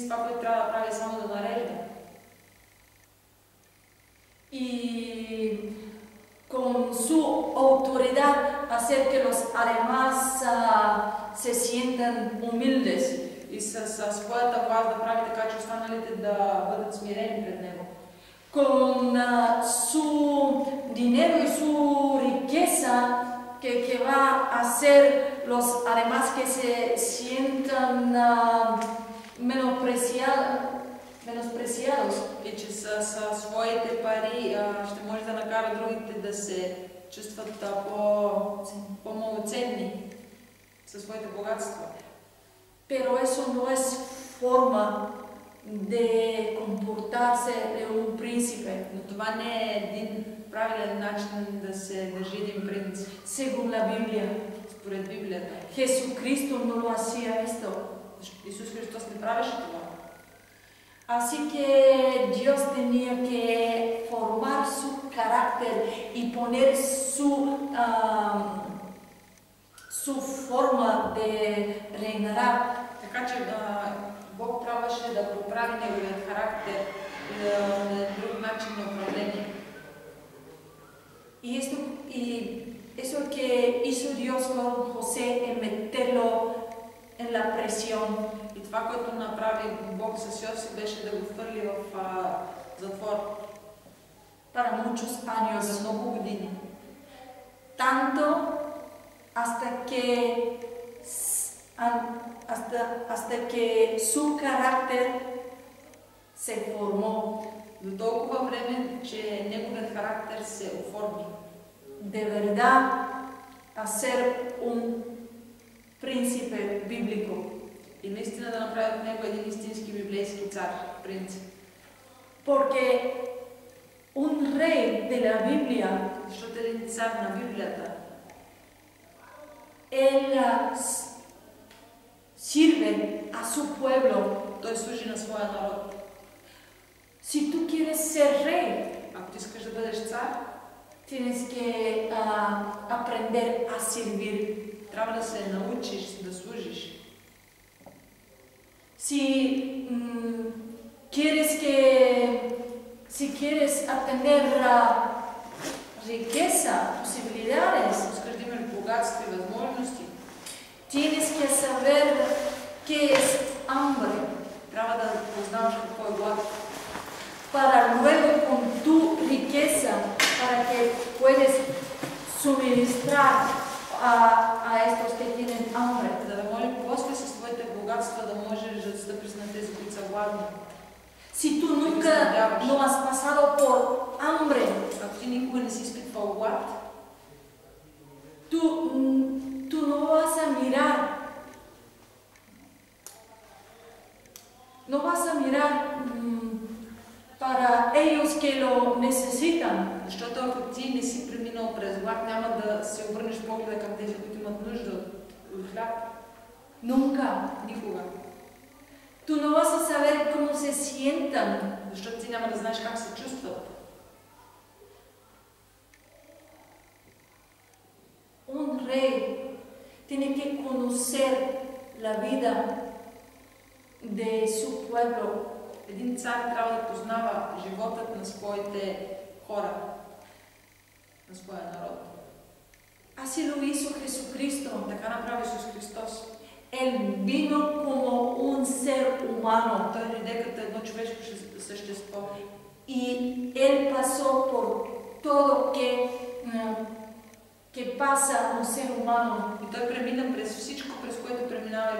това, което трябва да прави, само да нарежда. Y con su autoridad hacer que los además se sientan humildes. И с своята власт да прави така, че останалите да бъдат смирени пред него. Con su dinero y su riqueza que va a hacer los además que se sientan menospreciados. И че с своите пари ще може да накара другите да се чувстват по-малоценни със своите богатства. Pero eso no es forma de comportarse de un príncipe. Но това не е един правилен начин да се държи един принц. Según la Biblia. Според Библията. Jesucristo no lo hacía esto. Исус Христос не правеше това. Así que Dios tenía que formar su carácter y poner su forma de reinar. Така че Бог трябваше да поправи неговият характер и на друг начин на управление. Y eso que hizo Dios con José en meterlo en la prisión. И това, което направи Бог с Йосиф, беше да го хвърли в затвор. Para muchos años. За много години. Tanto hasta que su carácter se formó. До толкова време, че неговият характер се оформи. De verdad, a ser un príncipe bíblico. И наистина да направи от него един истински библейски цар, принц. Porque un rey de la Biblia, защото един цар на Библията, él sirve a su pueblo. Той служи на своя народ. Si tú quieres ser rey, ако ти искаш да бъдеш цар, tienes que aprender a servir. Трябва да се научиш да служиш. Si quieres atender riqueza, posibilidades, искаш да имаш богатство и възможности, tienes que saber qué es hambre. Трябва да познаваш какво е глад. Para luego con tu riqueza, para que puedes suministrar a estos que tienen hambre. За да може после с твоите богатства да можеш да стъпиш на тези, които са гладни. Si tú nunca no has pasado por hambre, ако ти никога не си изпитвал глад, tú no vas a mirar. No vas a mirar para ellos que lo necesitan. Защото ако ти не си преминал през глад, няма да се обърнеш погледа към тези, които имат нужда от хляб. Nunca. Никога. Tú no vas a saber cómo se sientan. Защото ти няма да знаеш как се чувстват. Un rey tiene que conocer la vida de su pueblo. Един цар трябва да познава животът на своите хора, на своя народ. Así lo hizo Jesucristo. Така направи Исус Христос. Él vino como un ser humano. Той дойде като едно човешко същество. Y Él pasó por todo que pasa un ser humano. И той премина през всичко, през което преминава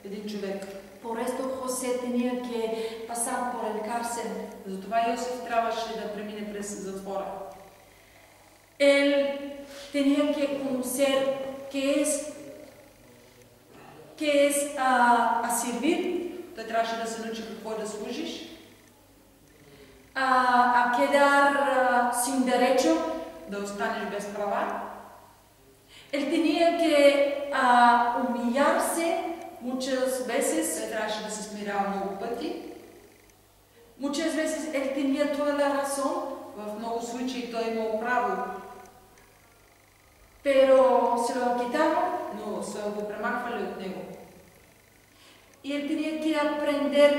един човек. Por esto José tenía que pasar por el cárcel. Затова Йосиф трябваше да премине през затвора. Él tenía que conocer qué es a servir. Той трябваше да се научи какво е да служиш. A quedar sin derecho. Да останеш без права. Él tenía que humillarse muchas veces. Той трябваше да се смирява много пъти. Muchas veces él tenía toda la razón. В много случаи той имал право. Pero se lo quitaron. Но са го премахвали от него. Y él tenía que aprender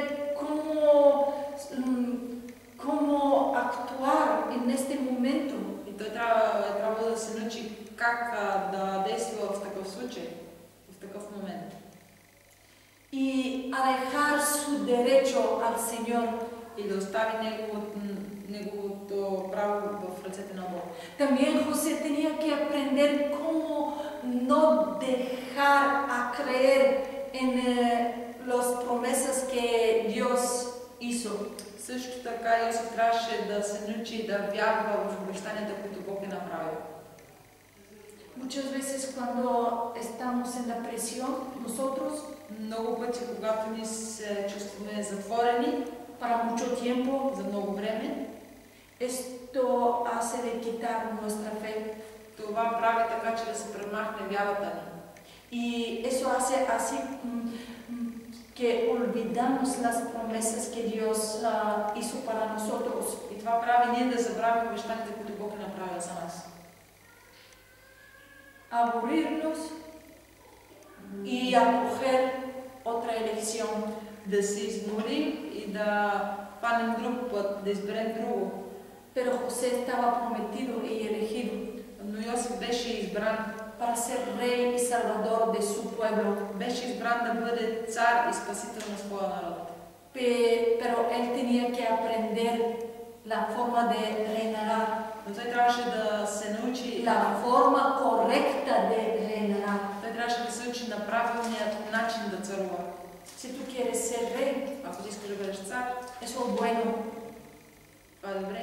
cómo actuar en este momento. И той трябва да се научи как да действа в такъв случай, в такъв момент. Y a dejar su derecho al Señor. И да остави неговото право в ръцете на Бог. También José tenía que aprender cómo no dejar a creer en las promesas que Dios hizo. Също така Йосиф трябваше да се научи и да вярва в обещанията, които Бог е направил. Muchas veces cuando estamos en la prisión, nosotros, Много пъти, когато ни се чувстваме затворени para mucho tiempo, за много време, esto hace de quitar nuestra fe. това прави така, че да се премахне вярата ни. Y eso hace así que olvidamos las promesas que Dios hizo para nosotros. И това прави ние да забравим обещанията, които Бог е направил за нас. Aburrirnos y acoger otra elección. Да се изморим и да панем друг път, да изберем друго. Pero José estaba prometido y elegido Но Йосиф беше избран. para ser rey y salvador de su pueblo. Беше избран да бъде цар и спасител на своя народ. Pero él tenía que aprender la forma de reinar, Но той трябваше да се научи, la forma correcta de reinar. той трябваше да се учи на правилният начин да царува. Si tú quieres ser rey, Ако ти искаш да бъдеш цар, eso es bueno, това е добре.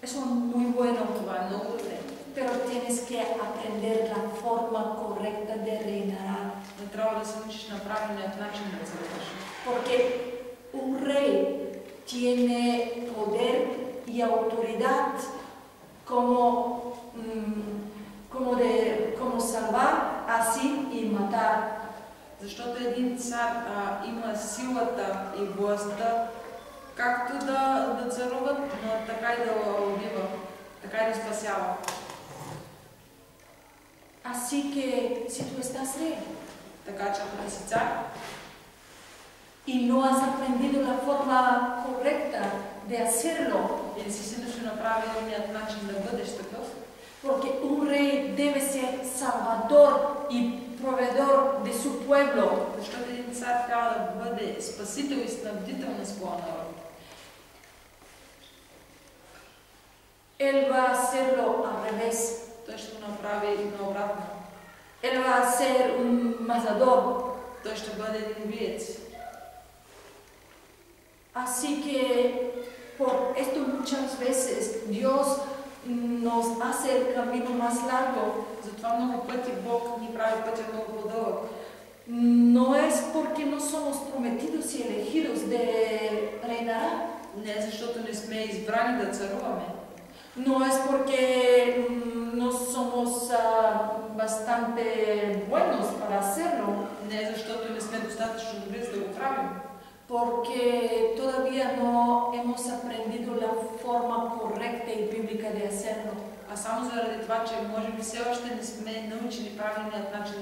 eso es muy bueno, Това е много добре. pero tienes que aprender la forma correcta de reinar. Но трябва да се учиш на правилният начин да царуваш. Porque un rey tiene poder y autoridad como salvar, así y matar. Защото един цар има силата и властта както да царуват, но така и да убива, така и да спасява. Así que si tú estás rey Така че ако ти си цар y no has aprendido la forma correcta de hacerlo, и не си се научил на правилният начин да бъдеш такъв, porque un rey debe ser salvador y proveedor de su pueblo. защото един цар трябва да бъде спасител и снабдител на своя народ. Él va a hacerlo al revés. Той ще го направи наобратно. Él va a ser un matador. Той ще бъде един убиец. Así que por esto muchas veces Dios nos hace el camino más largo. Затова много пъти Бог ни прави пътя много по-дълъг. No es porque no somos prometidos y elegidos de reinar. Не защото не сме избрани да царуваме. No es porque no somos bastante buenos para hacerlo. Не защото не сме достатъчно добри за да го правим. Porque todavía no hemos aprendido la forma correcta y bíblica de hacerlo. А само заради това, че може би все още не сме научили правилният начин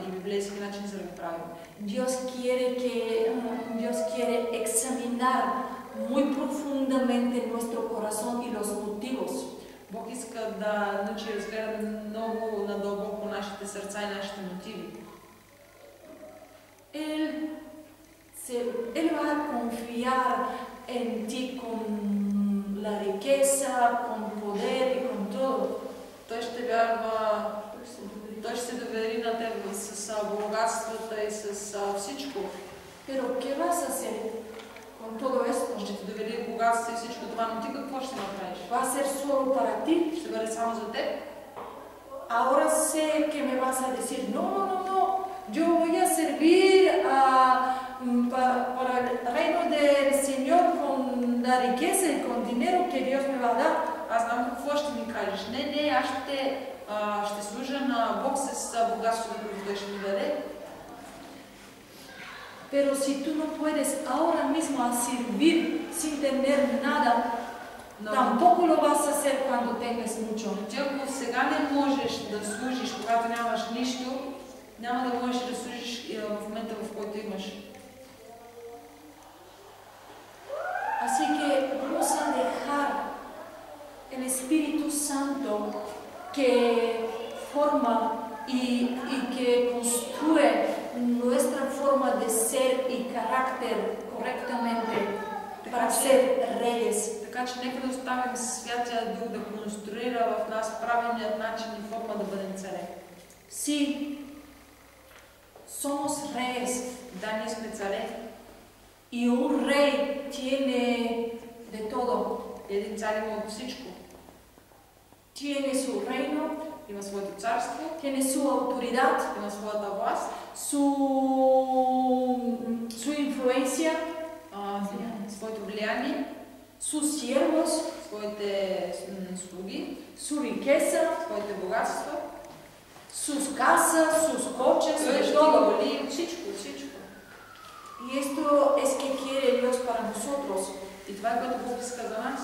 и библейски начин за да го правим. Dios quiere examinar muy profundamente nuestro corazón y los motivos. Бог иска да научи и разгледа много надълбоко нашите сърца и нашите мотиви. Él va a confiar en ti con la riqueza, con poder y con todo. Той ще вярва, той ще се довери на теб с богатствата и с всичко. Pero ¿qué vas a hacer con todo esto? Ще ти довери богатство и всичко това, но ти какво ще направиш? ¿Va a ser solo para ti? Ще бъде само за теб? Ahora sé que me vas a decir, no, yo voy a servir para el reino del Señor con la riqueza y con dinero que Dios me va a dar. Аз знам какво ще ми кажеш. Не, аз ще служа на Бог с богатството, което Той ще ми даде. Pero si tú no puedes ahora mismo a servir sin tener nada, tampoco lo vas a hacer cuando tengas mucho. Ти ако сега не можеш да служиш, когато нямаш нищо, няма да можеш да служиш в момента, в който имаш. que forma y que construye nuestra forma de ser y carácter correctamente para ser reyes. Така че нека да оставим Святия Дух да конструира в нас правилният начин и форма да бъдем царе. Sí, somos reyes. Да, ние сме царе. Y un rey tiene de todo. Един цар има от всичко. Tiene su reino, Има своето царство, tiene su autoridad, има своята власт, su influencia, своето влияние, sus siervos, своите слуги, su riqueza, своите богатства, sus casas, sus coches, de къщи, todo. коли, всичко, всичко. Y esto es que quiere Dios para nosotros. И това е което Бог иска за нас.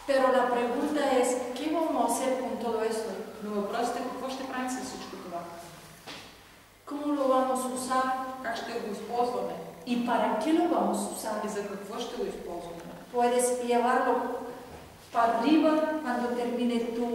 Pero la pregunta es, ¿qué vamos a hacer con todo esto? Но въпросът е какво ще правим с всичко това? ¿Cómo lo vamos a usar? Как ще го използваме? ¿Y para qué lo vamos a usar? И за какво ще го използваме? Puedes llevarlo para arriba cuando termine tu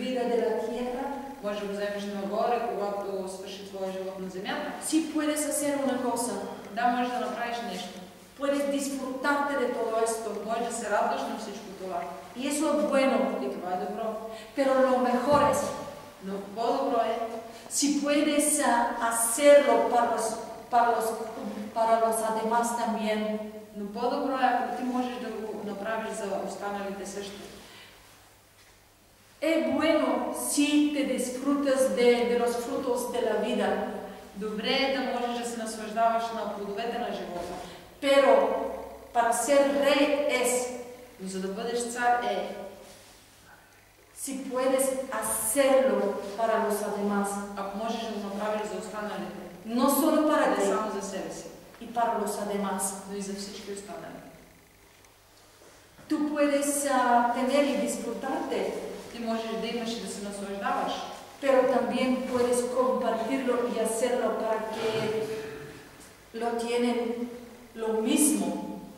vida de la tierra. Може да го вземеш нагоре, когато свърши твоя живот на земята. Sí puedes hacer una cosa. Да, можеш да направиш нещо. Puedes disfrutarte de todo esto. Можеш да се радваш на всичко това. Y eso es bueno. И това е добро. Pero lo mejor es, Но по-добро е, si puedes hacerlo para los demás también. но по-добро е, ако ти можеш да го направиш за останалите също. Es bueno si te disfrutas de los frutos de la vida. Добре е да можеш да се наслаждаваш на плодовете на живота. Pero para ser rey es, Но за да бъдеш цар е, si puedes hacerlo para los demás. ако можеш да го направиш за останалите. No solo para Не ti, само за себе си, y para los demás. но и за всички останали. Tú puedes tener y disfrutarte, Ти можеш да имаш и да се наслаждаваш, pero también puedes compartirlo y hacerlo para que lo tienen lo mismo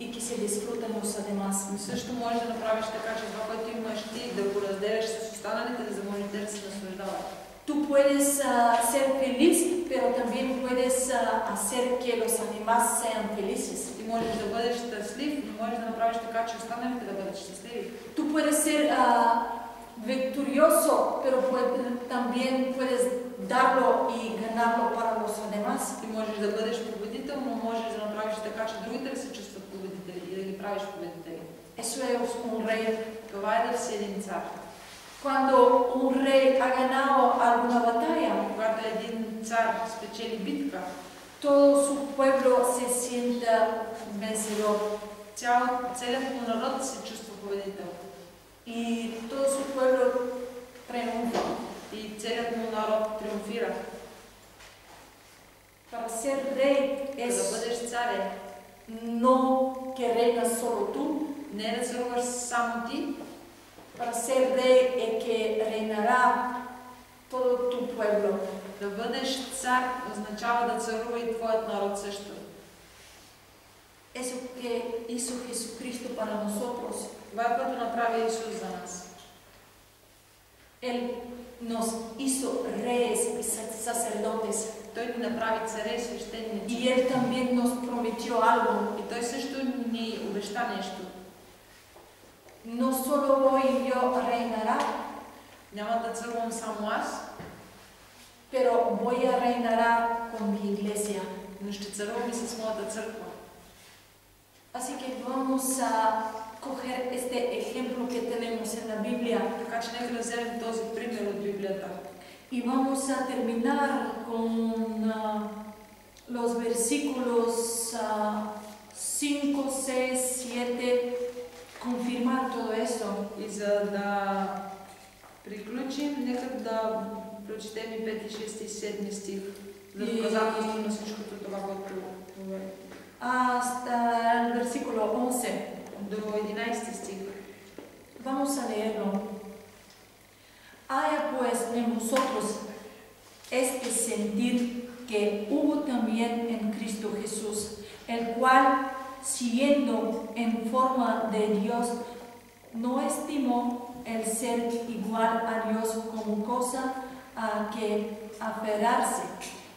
y que se disfruten los demás. но също можеш да направиш така, че това, което имаш ти, да го разделяш с останалите, за да може те да се наслаждават. Tú puedes ser feliz, pero también puedes hacer que los demás sean felices. Ти можеш да бъдеш щастлив, но можеш да направиш така, че останалите да бъдат щастливи. Tú puedes ser victorioso, pero también puedes darlo y ganarlo para los demás. Ти можеш да бъдеш победител, но можеш да направиш така, че другите да се чувстват победители и да ги правиш победители. Eso es un rey. Това е да си един цар. Cuando un rey ha ganado alguna batalla, Когато един цар спечели битка, todo su pueblo se sienta vencedor целият му народ се чувства победител. y todo su pueblo triunfa. И целият му народ триумфира. Para ser rey За да es бъдеш цар е no que reinas solo tú. не да царуваш само ти, Para ser rey es que reinará todo tu pueblo. да бъдеш цар означава да царува и твоят народ също. Eso que hizo Jesucristo para nosotros. Това е което направи Исус за нас. Él nos hizo reyes y sacerdotes. Той ни направи царе и свещеници. Y Él también nos prometió algo. И той също ни обеща нещо. No solo voy yo a reinar, Няма да царувам само аз, pero voy a reinar con mi iglesia. но ще царувам и с моята църква. Así que vamos a coger este ejemplo que tenemos en la Biblia Така че нека да вземем този пример от Библията. y vamos a terminar con los versículos 5, 6, 7, confirmar todo esto. И за да приключим, нека да прочетем и 5, 6 и 7 стих за доказателство на всичкото това, което говори. Hasta el versículo 11. До 11 стих. Vamos a leerlo. Haya pues en vosotros este sentir que hubo también en Cristo Jesús, el cual, siendo en forma de Dios, no estimó el ser igual a Dios como cosa a que aferrarse,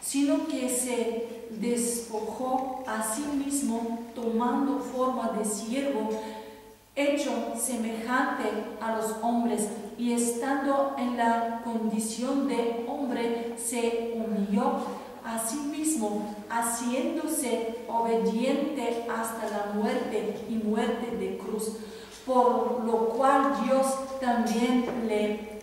sino que se despojó a sí mismo tomando forma de siervo, hecho semejante a los hombres, y estando en la condición de hombre, se humilló a sí mismo, haciéndose obediente hasta la muerte y muerte de cruz, por lo cual Dios también le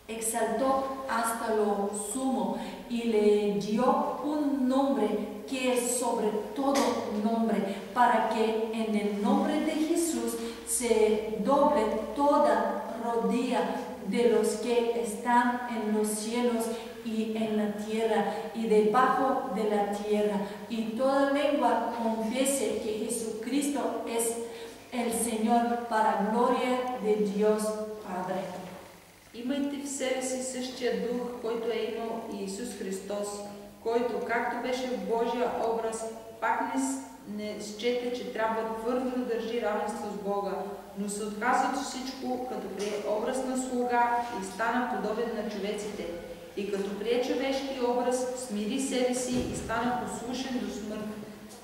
exaltó hasta lo sumo y le dio un nombre que es sobre todo nombre, para que en el nombre de Jesús se doble toda rodilla de los que están en los cielos y en la tierra y debajo de la tierra, y toda lengua confiese que Jesucristo es el Señor, para gloria de Dios Padre. Имайте в себе си същия дух, който е имал и Исус Христос, който, както беше в Божия образ, пак не счете, че трябва твърдо да държи равенство с Бога, но се отказа от всичко, като прие образ на слуга и стана подобен на човеците. И като прие човешки образ, смири себе си и стана послушен до смърт,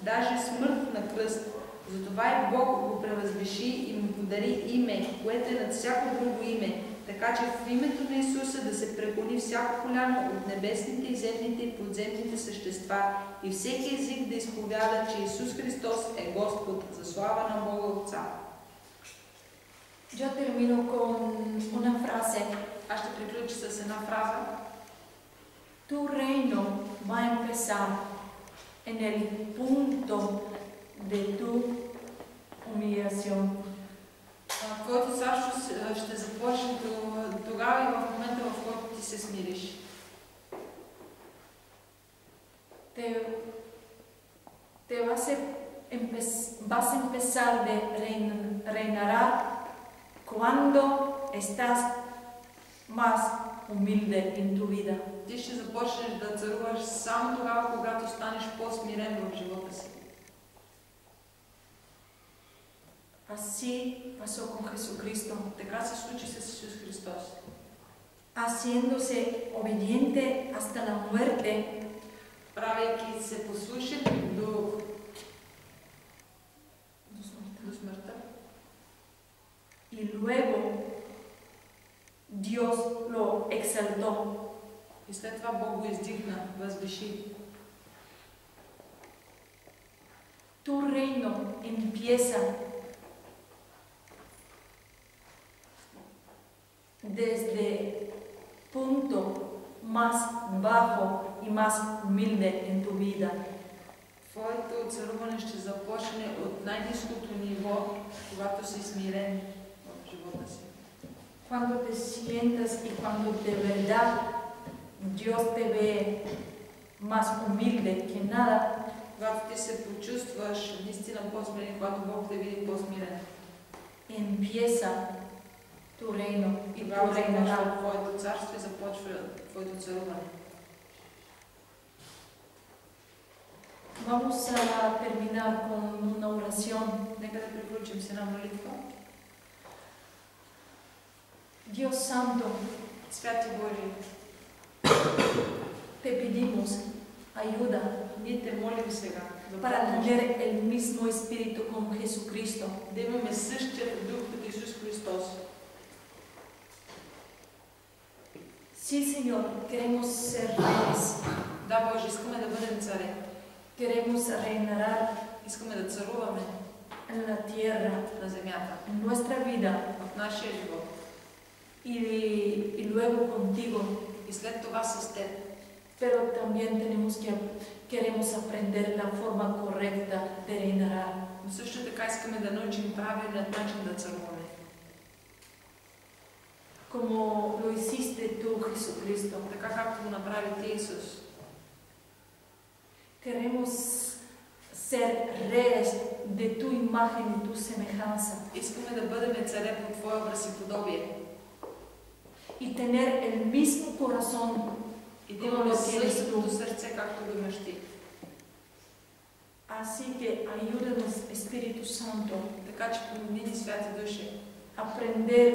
даже смърт на кръст. Затова и Бог го превъзвиши и му подари име, което е над всяко друго име, така че в името на Исуса да се преклони всяко коляно от небесните и земните и подземните същества и всеки език да изповяда, че Исус Христос е Господ, за слава на Бога Отца. Yo termino con una frase. Аз ще приключа с една фраза. Tu reino va a empezar en el punto de tu humillación. Твоето царство ще започне тогава и в момента, в който ти се смириш. Vas a empezar de reinar cuando estás más humilde en tu vida. Ти ще започнеш да царуваш само тогава, когато станеш по-смирен в живота си. Así pasó con Jesucristo. Така се случи с Исус Христос. Haciéndose obediente hasta la muerte, правейки се послушен до смъртта. Y luego Dios lo exaltó. И след това Бог го издигна, възвиши. Tu reino empieza desde punto más bajo y más humilde en tu vida. Твоето царуване ще започне от най-ниското ниво, когато си смирен в живота си. Cuando te sientas y cuando de verdad Dios te ve más humilde que nada, когато ти се почувстваш наистина по-смирен, когато Бог те види по-смирен, empieza tu reino y tu тогава reinará. започва твоето царство и започва твоето царуване. Vamos a terminar con una oración. Нека да приключим с една молитва. Dios Santo, Святи Божий, te pedimos ayuda ние те молим сега para tener el mismo espíritu con Jesucristo. да имаме същия дух като Исус Христос. Sí, Señor, queremos ser reyes, Да, Боже, искаме да бъдем царе. queremos reinar Искаме да царуваме en la tierra, на земята, en nuestra vida, в нашия живот y luego contigo. и след това с теб. Pero también queremos aprender la forma correcta de reinar. Но също така искаме да научим правилният начин да царуваме. Como lo hiciste tú, Jesucristo. Така както го направи ти, Исус. Queremos ser reyes de tu imagen y tu semejanza. Искаме да бъдем царе по Твоя образ и подобие. Y tener el mismo corazón И да имаме същото сърце, както го имаш ти. Así que ayúdanos, Espíritu Santo, Така че помогни ни, Святи Душе, aprender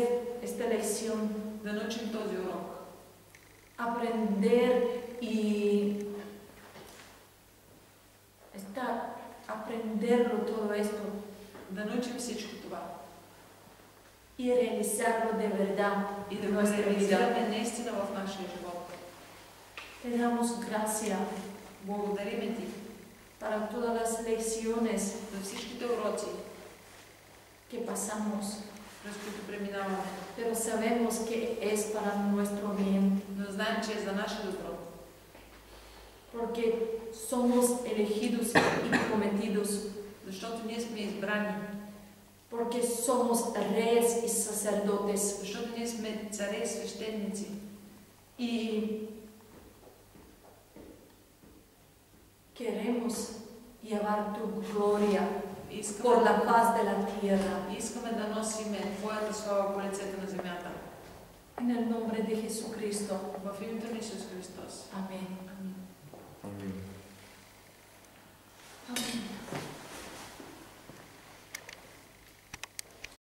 esta lección, да научим този урок. aprender y aprenderlo todo esto Да научим всичко това. y realizarlo de verdad И да en го nuestra vida. реализираме наистина в нашия живот. Te damos gracias Благодариме ти para todas las lecciones за всичките уроци, que pasamos, през които преминаваме. pero sabemos que es para nuestro bien, Но знаем, че е за наше добро. porque somos elegidos y prometidos, Защото ние сме избрани. porque somos reyes y sacerdotes, Защото ние сме царе и свещеници. y queremos llevar tu gloria por la paz de la tierra. Искаме да носиме Твоята слава по лицето на земята. En el nombre de Jesucristo. В името на Исус Христос. Amén. Амин. Амин.